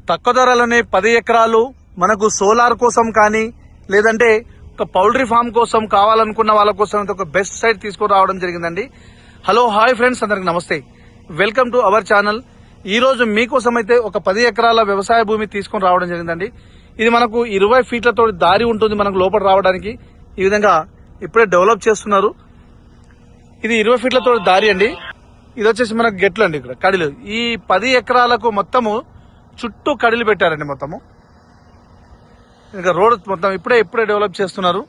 తక్కువ ధరలోనే 10 ఎకరాలు మనకు సోలార్ కోసం కానీ లేదంటే ఒక పౌల్ట్రీ ఫామ్ కోసం కావాలనుకున్న వాళ్ళ కోసం ఒక బెస్ట్ సైట్ తీసుకుని రావడం జరిగిందండి. హలో హాయ్ ఫ్రెండ్స్, అందరికి నమస్తే. Welcome to our channel. ఈ రోజు మీకోసం అయితే ఒక 10 ఎకరాల వ్యవసాయ భూమి తీసుకుని రావడం జరిగిందండి. ఇది మనకు 20 ఫీట్లతో దారి ఉంటుంది మనకు లోపల రావడానికి. ఈ విధంగా ఇప్పుడే డెవలప్ చేస్తున్నారు. ఇది 20 ఫీట్లతో దారి అండి. ఇది వచ్చేసి మనకు గెట్లు అండి, ఇక్కడ కడిలు. ఈ 10 ఎకరాలకు మొత్తము చుట్టూ కడిలు పెట్టారండి. మొత్తము ఇంకా రోడ్ మొత్తం ఇప్పుడే డెవలప్ చేస్తున్నారు.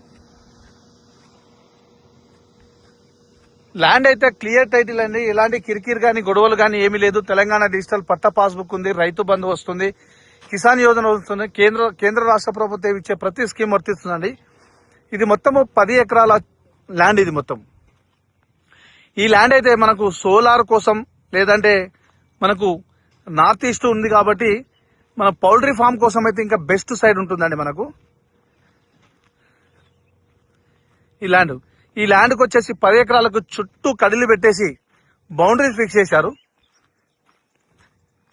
ల్యాండ్ అయితే క్లియర్ టైటిల్ అండి. ఎలాంటి కిరికిరి కానీ గొడవలు కానీ ఏమీ లేదు. తెలంగాణ డిజిటల్ పట్టా పాస్బుక్ ఉంది, రైతు బంధు వస్తుంది, కిసాన్ యోజన వస్తుంది, కేంద్ర రాష్ట్ర ప్రభుత్వం ఇచ్చే ప్రతి స్కీమ్ వర్తిస్తుందండి. ఇది మొత్తము 10 ఎకరాల ల్యాండ్. ఇది మొత్తం ఈ ల్యాండ్ అయితే మనకు సోలార్ కోసం లేదంటే మనకు నార్త్ ఈస్ట్ ఉంది కాబట్టి మన పౌల్ట్రీ ఫామ్ కోసం అయితే ఇంకా బెస్ట్ సైడ్ ఉంటుందండి. మనకు ఈ ల్యాండ్కి వచ్చేసి 10 ఎకరాలకు చుట్టూ కడిలు పెట్టేసి బౌండరీస్ ఫిక్స్ చేశారు.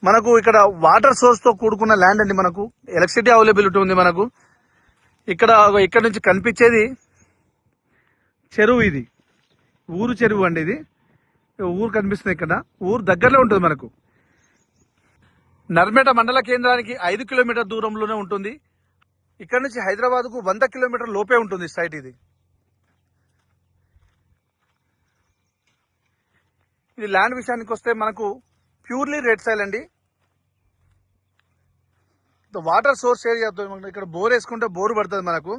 మనకు ఇక్కడ వాటర్ సోర్స్ తో కూడుకున్న ల్యాండ్ అండి. మనకు ఎలక్ట్రిసిటీ అవైలబిలిటీ ఉంది. మనకు ఇక్కడ నుంచి కనిపించేది చెరువు. ఇది ఊరు చెరువు అండి. ఇది ఊరు కనిపిస్తుంది. ఇక్కడ ఊరు దగ్గరలో ఉంటుంది. మనకు నర్మేట మండల కేంద్రానికి 5 కిలోమీటర్ దూరంలోనే ఉంటుంది. ఇక్కడ నుంచి హైదరాబాద్ కు 100 కిలోమీటర్ లోపే ఉంటుంది సైట్. ఇది ల్యాండ్ విషయానికి వస్తే మనకు ప్యూర్లీ రెడ్ సైల్ అండి. వాటర్ సోర్స్ ఏరియా, ఇక్కడ బోర్ వేసుకుంటే బోరు పడుతుంది మనకు.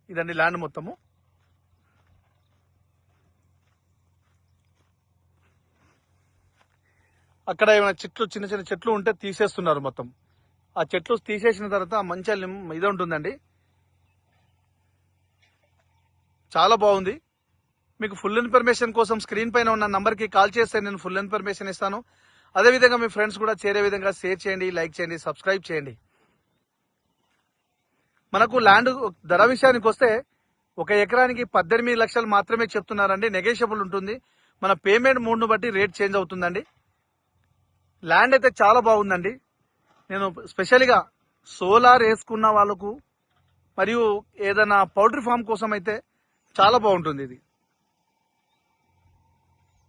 ఇదండి ల్యాండ్ మొత్తము. అక్కడ ఏమైనా చెట్లు, చిన్న చిన్న చెట్లు ఉంటే తీసేస్తున్నారు మొత్తం. ఆ చెట్లు తీసేసిన తర్వాత మంచిగా ఇది ఉంటుందండి. చాలా బాగుంది. మీకు ఫుల్ ఇన్ఫర్మేషన్ కోసం స్క్రీన్ పైన ఉన్న నంబర్కి కాల్ చేస్తే నేను ఫుల్ ఇన్ఫర్మేషన్ ఇస్తాను. అదేవిధంగా మీ ఫ్రెండ్స్ కూడా చేరే విధంగా షేర్ చేయండి, లైక్ చేయండి, సబ్స్క్రైబ్ చేయండి. మనకు ల్యాండ్ ధర విషయానికి వస్తే 1 ఎకరానికి 18 లక్షలు మాత్రమే చెప్తున్నారండి. నెగోషియబుల్ ఉంటుంది. మన పేమెంట్ మోడ్ను బట్టి రేట్ చేంజ్ అవుతుందండి. ల్యాండ్ అయితే చాలా బాగుందండి. నేను స్పెషల్గా సోలార్ వేసుకున్న వాళ్ళకు మరియు ఏదైనా పౌల్ట్రీ ఫామ్ కోసం అయితే చాలా బాగుంటుంది ఇది.